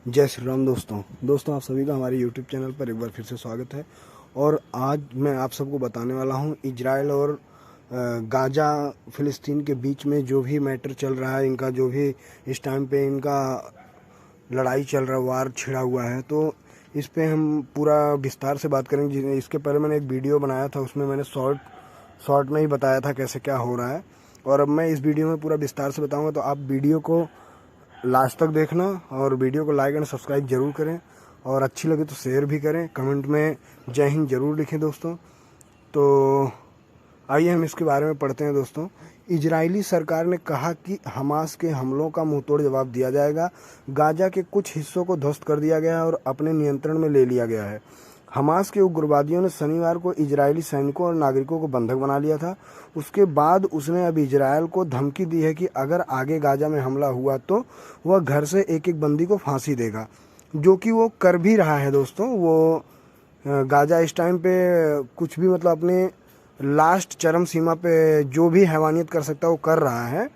जय श्री राम दोस्तों आप सभी का हमारे YouTube चैनल पर एक बार फिर से स्वागत है। और आज मैं आप सबको बताने वाला हूं इजराइल और गाजा फ़िलिस्तीन के बीच में जो भी मैटर चल रहा है, इनका जो भी इस टाइम पे इनका लड़ाई चल रहा है, वार छिड़ा हुआ है, तो इस पे हम पूरा विस्तार से बात करेंगे। इसके पहले मैंने एक वीडियो बनाया था, उसमें मैंने शॉर्ट में ही बताया था कैसे क्या हो रहा है, और अब मैं इस वीडियो में पूरा विस्तार से बताऊँगा। तो आप वीडियो को लास्ट तक देखना और वीडियो को लाइक एंड सब्सक्राइब जरूर करें, और अच्छी लगे तो शेयर भी करें। कमेंट में जय हिंद जरूर लिखें दोस्तों। तो आइए हम इसके बारे में पढ़ते हैं दोस्तों। इजरायली सरकार ने कहा कि हमास के हमलों का मुंहतोड़ जवाब दिया जाएगा। गाजा के कुछ हिस्सों को ध्वस्त कर दिया गया है और अपने नियंत्रण में ले लिया गया है। हमास के उग्रवादियों ने शनिवार को इजरायली सैनिकों और नागरिकों को बंधक बना लिया था। उसके बाद उसने अब इजरायल को धमकी दी है कि अगर आगे गाजा में हमला हुआ तो वह घर से एक एक बंदी को फांसी देगा, जो कि वो कर भी रहा है दोस्तों। वो गाजा इस टाइम पे कुछ भी मतलब अपने लास्ट चरम सीमा पे जो भी हैवानियत कर सकता है वो कर रहा है,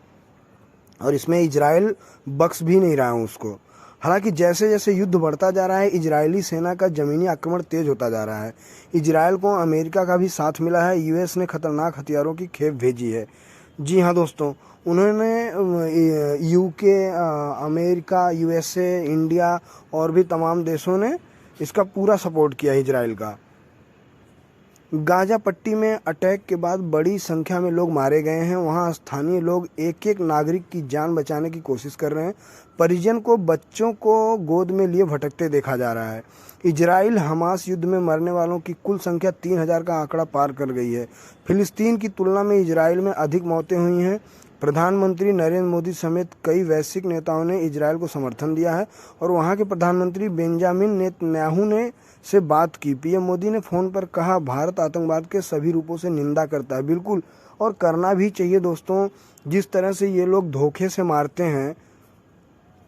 और इसमें इजराइल बख्श भी नहीं रहा है उसको। हालांकि जैसे जैसे युद्ध बढ़ता जा रहा है, इजरायली सेना का ज़मीनी आक्रमण तेज होता जा रहा है। इजरायल को अमेरिका का भी साथ मिला है। यूएस ने खतरनाक हथियारों की खेप भेजी है। जी हाँ दोस्तों, उन्होंने यूके, अमेरिका, यूएसए, इंडिया और भी तमाम देशों ने इसका पूरा सपोर्ट किया है इजराइल का। गाजा पट्टी में अटैक के बाद बड़ी संख्या में लोग मारे गए हैं। वहां स्थानीय लोग एक एक नागरिक की जान बचाने की कोशिश कर रहे हैं। परिजन को बच्चों को गोद में लिए भटकते देखा जा रहा है। इजराइल हमास युद्ध में मरने वालों की कुल संख्या 3000 का आंकड़ा पार कर गई है। फिलिस्तीन की तुलना में इजराइल में अधिक मौतें हुई हैं। प्रधानमंत्री नरेंद्र मोदी समेत कई वैश्विक नेताओं ने इजरायल को समर्थन दिया है, और वहां के प्रधानमंत्री बेंजामिन नेतन्याहू ने से बात की। पीएम मोदी ने फोन पर कहा, भारत आतंकवाद के सभी रूपों से निंदा करता है। बिल्कुल, और करना भी चाहिए दोस्तों। जिस तरह से ये लोग धोखे से मारते हैं,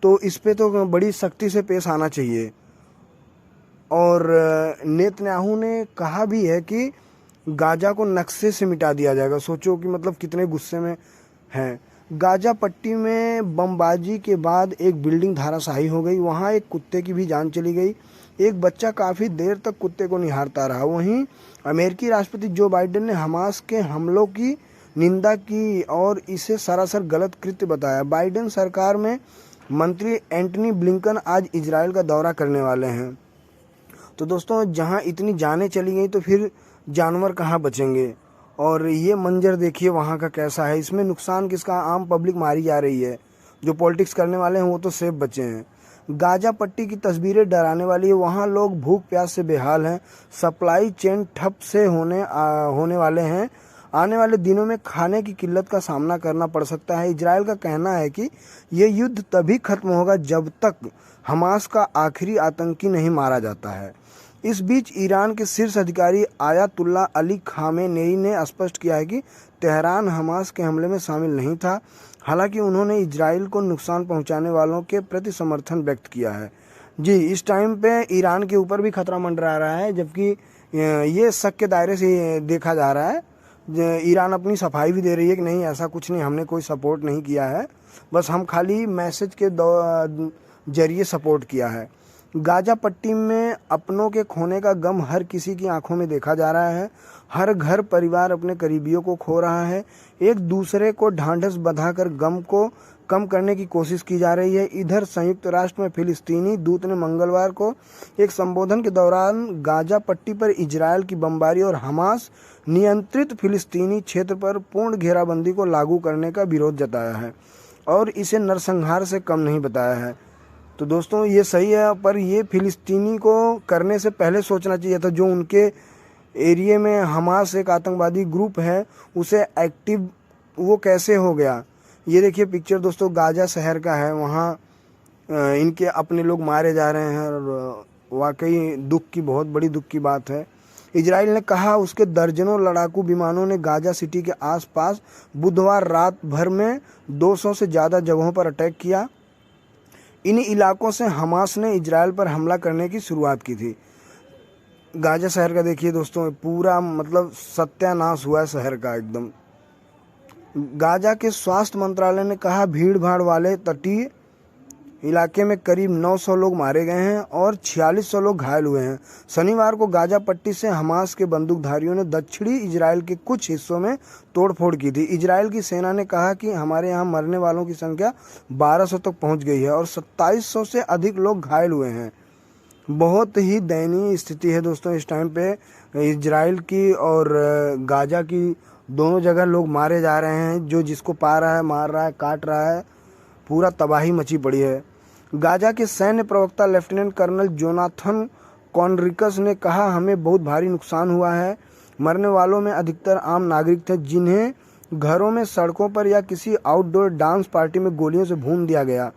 तो इस पे तो बड़ी सख्ती से पेश आना चाहिए। और नेतन्याहू ने कहा भी है कि गाजा को नक्शे से मिटा दिया जाएगा। सोचो कि मतलब कितने गुस्से में हैं। गाजा पट्टी में बमबाजी के बाद एक बिल्डिंग धराशायी हो गई। वहां एक कुत्ते की भी जान चली गई। एक बच्चा काफ़ी देर तक कुत्ते को निहारता रहा। वहीं अमेरिकी राष्ट्रपति जो बाइडेन ने हमास के हमलों की निंदा की और इसे सरासर गलत कृत्य बताया। बाइडेन सरकार में मंत्री एंटनी ब्लिंकन आज इजराइल का दौरा करने वाले हैं। तो दोस्तों, जहां इतनी जानें चली गई तो फिर जानवर कहां बचेंगे। और ये मंजर देखिए वहाँ का कैसा है। इसमें नुकसान किसका? आम पब्लिक मारी जा रही है। जो पॉलिटिक्स करने वाले हैं वो तो सेफ बचे हैं। गाजा पट्टी की तस्वीरें डराने वाली है। वहाँ लोग भूख प्यास से बेहाल हैं। सप्लाई चेन ठप से होने वाले हैं। आने वाले दिनों में खाने की किल्लत का सामना करना पड़ सकता है। इजराइल का कहना है कि ये युद्ध तभी खत्म होगा जब तक हमास का आखिरी आतंकी नहीं मारा जाता है। इस बीच ईरान के शीर्ष अधिकारी आयतुल्ला अली खामेनेई ने स्पष्ट किया है कि तेहरान हमास के हमले में शामिल नहीं था। हालांकि उन्होंने इजराइल को नुकसान पहुंचाने वालों के प्रति समर्थन व्यक्त किया है। जी, इस टाइम पे ईरान के ऊपर भी खतरा मंडरा रहा है, जबकि ये शक के दायरे से देखा जा रहा है। ईरान अपनी सफाई भी दे रही है कि नहीं, ऐसा कुछ नहीं, हमने कोई सपोर्ट नहीं किया है, बस हम खाली मैसेज के जरिए सपोर्ट किया है। गाजा पट्टी में अपनों के खोने का गम हर किसी की आंखों में देखा जा रहा है। हर घर परिवार अपने करीबियों को खो रहा है। एक दूसरे को ढांढस बंधाकर गम को कम करने की कोशिश की जा रही है। इधर संयुक्त राष्ट्र में फिलिस्तीनी दूत ने मंगलवार को एक संबोधन के दौरान गाजा पट्टी पर इजरायल की बमबारी और हमास नियंत्रित फिलिस्तीनी क्षेत्र पर पूर्ण घेराबंदी को लागू करने का विरोध जताया है, और इसे नरसंहार से कम नहीं बताया है। तो दोस्तों, ये सही है, पर ये फिलिस्तीनी को करने से पहले सोचना चाहिए था। जो उनके एरिया में हमास एक आतंकवादी ग्रुप है, उसे एक्टिव वो कैसे हो गया। ये देखिए पिक्चर दोस्तों, गाजा शहर का है। वहाँ इनके अपने लोग मारे जा रहे हैं, और वाकई दुख की, बहुत बड़ी दुख की बात है। इजराइल ने कहा उसके दर्जनों लड़ाकू विमानों ने गाजा सिटी के आसपास बुधवार रात भर में 200 से ज़्यादा जगहों पर अटैक किया। इन इलाकों से हमास ने इजराइल पर हमला करने की शुरुआत की थी। गाजा शहर का देखिए दोस्तों, पूरा मतलब सत्यानाश हुआ है शहर का एकदम। गाजा के स्वास्थ्य मंत्रालय ने कहा भीड़ भाड़ वाले तटीय इलाके में करीब 900 लोग मारे गए हैं और 4600 लोग घायल हुए हैं। शनिवार को गाजा पट्टी से हमास के बंदूकधारियों ने दक्षिणी इजराइल के कुछ हिस्सों में तोड़फोड़ की थी। इजराइल की सेना ने कहा कि हमारे यहाँ मरने वालों की संख्या 1200 तक पहुँच गई है और 2700 से अधिक लोग घायल हुए हैं। बहुत ही दयनीय स्थिति है दोस्तों इस टाइम पे इजराइल की और गाजा की। दोनों जगह लोग मारे जा रहे हैं, जो जिसको पा रहा है मार रहा है, काट रहा है, पूरा तबाही मची पड़ी है। गाजा के सैन्य प्रवक्ता लेफ्टिनेंट कर्नल जोनाथन कॉनरिकस ने कहा, हमें बहुत भारी नुकसान हुआ है। मरने वालों में अधिकतर आम नागरिक थे जिन्हें घरों में, सड़कों पर या किसी आउटडोर डांस पार्टी में गोलियों से भून दिया गया।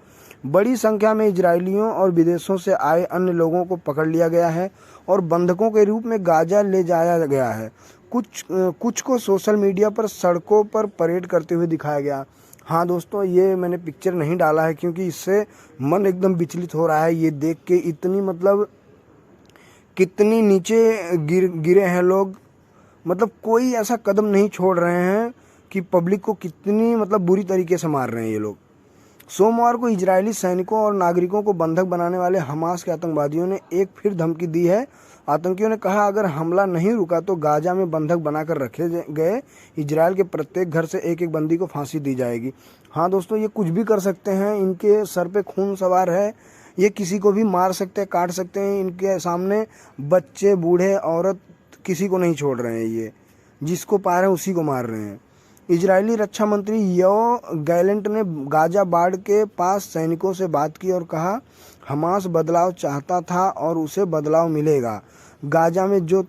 बड़ी संख्या में इजरायलियों और विदेशों से आए अन्य लोगों को पकड़ लिया गया है और बंधकों के रूप में गाजा ले जाया गया है। कुछ को सोशल मीडिया पर सड़कों पर परेड करते हुए दिखाया गया। हाँ दोस्तों, ये मैंने पिक्चर नहीं डाला है क्योंकि इससे मन एकदम विचलित हो रहा है ये देख के। इतनी मतलब कितनी नीचे गिरे हैं लोग, मतलब कोई ऐसा कदम नहीं छोड़ रहे हैं कि पब्लिक को कितनी मतलब बुरी तरीके से मार रहे हैं ये लोग। सोमवार को इजरायली सैनिकों और नागरिकों को बंधक बनाने वाले हमास के आतंकवादियों ने एक फिर धमकी दी है। आतंकियों ने कहा, अगर हमला नहीं रुका तो गाजा में बंधक बनाकर रखे गए इजरायल के प्रत्येक घर से एक एक बंदी को फांसी दी जाएगी। हाँ दोस्तों, ये कुछ भी कर सकते हैं, इनके सर पे खून सवार है, ये किसी को भी मार सकते हैं, काट सकते हैं। इनके सामने बच्चे, बूढ़े, औरत किसी को नहीं छोड़ रहे हैं। ये जिसको पा रहे हैं उसी को मार रहे हैं। इजरायली रक्षा मंत्री यो गैलेंट ने गाजा बाड़ के पास सैनिकों से बात की और कहा, हमास बदलाव चाहता था और उसे बदलाव मिलेगा। गाजा में जो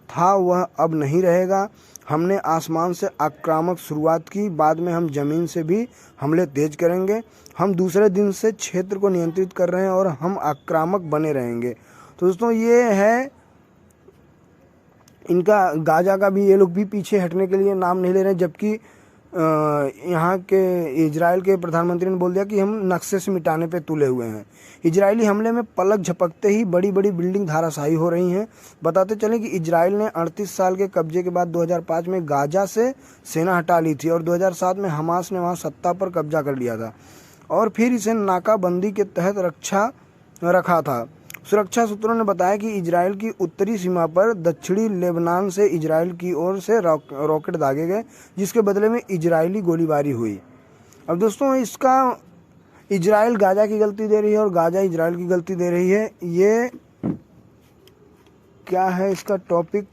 था वह अब नहीं रहेगा। हमने आसमान से आक्रामक शुरुआत की, बाद में हम जमीन से भी हमले तेज करेंगे। हम दूसरे दिन से क्षेत्र को नियंत्रित कर रहे हैं और हम आक्रामक बने रहेंगे। तो दोस्तों, ये है इनका गाजा का भी। ये लोग भी पीछे हटने के लिए नाम नहीं ले रहे हैं, जबकि यहाँ के इजराइल के प्रधानमंत्री ने बोल दिया कि हम नक्शे से मिटाने पे तुले हुए हैं। इजरायली हमले में पलक झपकते ही बड़ी बड़ी बिल्डिंग धाराशायी हो रही हैं। बताते चलें कि इजराइल ने 38 साल के कब्जे के बाद 2005 में गाजा से सेना हटा ली थी और 2007 में हमास ने वहाँ सत्ता पर कब्जा कर लिया था और फिर इसे नाकाबंदी के तहत रखा था। सुरक्षा सूत्रों ने बताया कि इजराइल की उत्तरी सीमा पर दक्षिणी लेबनान से इजराइल की ओर से रॉकेट दागे गए, जिसके बदले में इजरायली गोलीबारी हुई। अब दोस्तों, इसका इजराइल गाजा की गलती दे रही है और गाजा इजराइल की गलती दे रही है। ये क्या है इसका टॉपिक,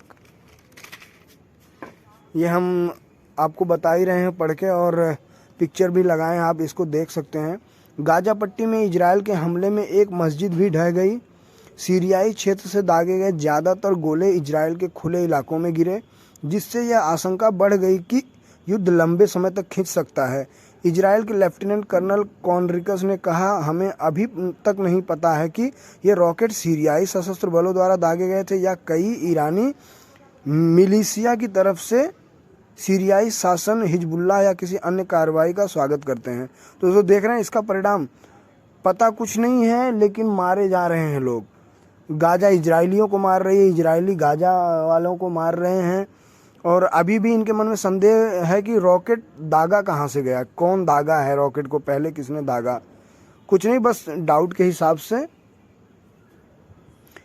ये हम आपको बता ही रहे हैं पढ़ के, और पिक्चर भी लगाएं, आप इसको देख सकते हैं। गाजा पट्टी में इजराइल के हमले में एक मस्जिद भी ढह गई। सीरियाई क्षेत्र से दागे गए ज़्यादातर गोले इजराइल के खुले इलाकों में गिरे, जिससे यह आशंका बढ़ गई कि युद्ध लंबे समय तक खिंच सकता है। इजराइल के लेफ्टिनेंट कर्नल कॉनरिकस ने कहा, हमें अभी तक नहीं पता है कि ये रॉकेट सीरियाई सशस्त्र बलों द्वारा दागे गए थे या कई ईरानी मिलिशिया की तरफ से सीरियाई शासन हिजबुल्लाह या किसी अन्य कार्रवाई का स्वागत करते हैं। तो जो देख रहे हैं इसका परिणाम पता कुछ नहीं है, लेकिन मारे जा रहे हैं लोग। गाजा इजरायलियों को मार रही है, इजरायली गाजा वालों को मार रहे हैं। और अभी भी इनके मन में संदेह है कि रॉकेट दागा कहाँ से गया, कौन दागा है रॉकेट को, पहले किसने दागा, कुछ नहीं, बस डाउट के हिसाब से।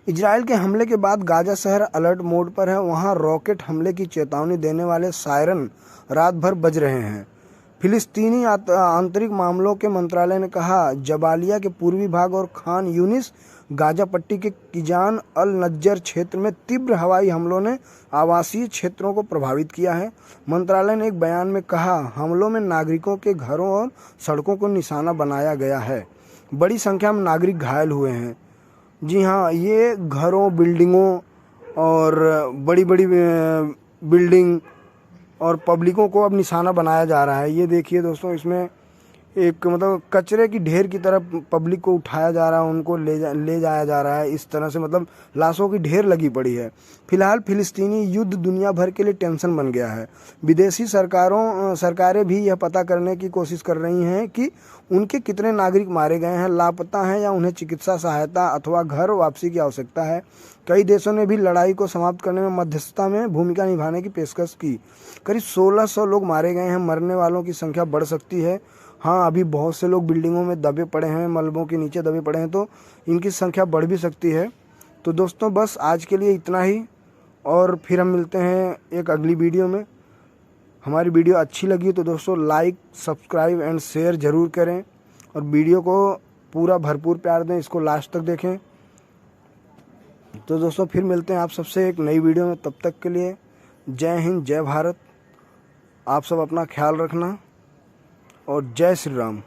इजराइल के हमले के बाद गाजा शहर अलर्ट मोड पर है। वहां रॉकेट हमले की चेतावनी देने वाले सायरन रात भर बज रहे हैं। फिलिस्तीनी आंतरिक मामलों के मंत्रालय ने कहा, जबालिया के पूर्वी भाग और खान यूनिस गाजा पट्टी के किजान अल नज्जर क्षेत्र में तीव्र हवाई हमलों ने आवासीय क्षेत्रों को प्रभावित किया है। मंत्रालय ने एक बयान में कहा, हमलों में नागरिकों के घरों और सड़कों को निशाना बनाया गया है। बड़ी संख्या में नागरिक घायल हुए हैं। जी हाँ, ये घरों, बिल्डिंगों और बड़ी बड़ी बिल्डिंग और पब्लिकों को अब निशाना बनाया जा रहा है। ये देखिए दोस्तों, इसमें एक मतलब कचरे की ढेर की तरफ पब्लिक को उठाया जा रहा है, उनको ले जाया जा रहा है। इस तरह से मतलब लाशों की ढेर लगी पड़ी है। फिलहाल फिलिस्तीनी युद्ध दुनिया भर के लिए टेंशन बन गया है। विदेशी सरकारें भी यह पता करने की कोशिश कर रही हैं कि उनके कितने नागरिक मारे गए हैं, लापता हैं या उन्हें चिकित्सा सहायता अथवा घर वापसी की आवश्यकता है। कई देशों ने भी लड़ाई को समाप्त करने में मध्यस्थता में भूमिका निभाने की पेशकश की। करीब 1600 लोग मारे गए हैं। मरने वालों की संख्या बढ़ सकती है। हाँ, अभी बहुत से लोग बिल्डिंगों में दबे पड़े हैं, मलबों के नीचे दबे पड़े हैं, तो इनकी संख्या बढ़ भी सकती है। तो दोस्तों बस आज के लिए इतना ही, और फिर हम मिलते हैं एक अगली वीडियो में। हमारी वीडियो अच्छी लगी तो दोस्तों लाइक, सब्सक्राइब एंड शेयर ज़रूर करें, और वीडियो को पूरा भरपूर प्यार दें, इसको लास्ट तक देखें। तो दोस्तों फिर मिलते हैं आप सबसे एक नई वीडियो में। तब तक के लिए जय हिंद, जय भारत। आप सब अपना ख्याल रखना, और जय श्री राम।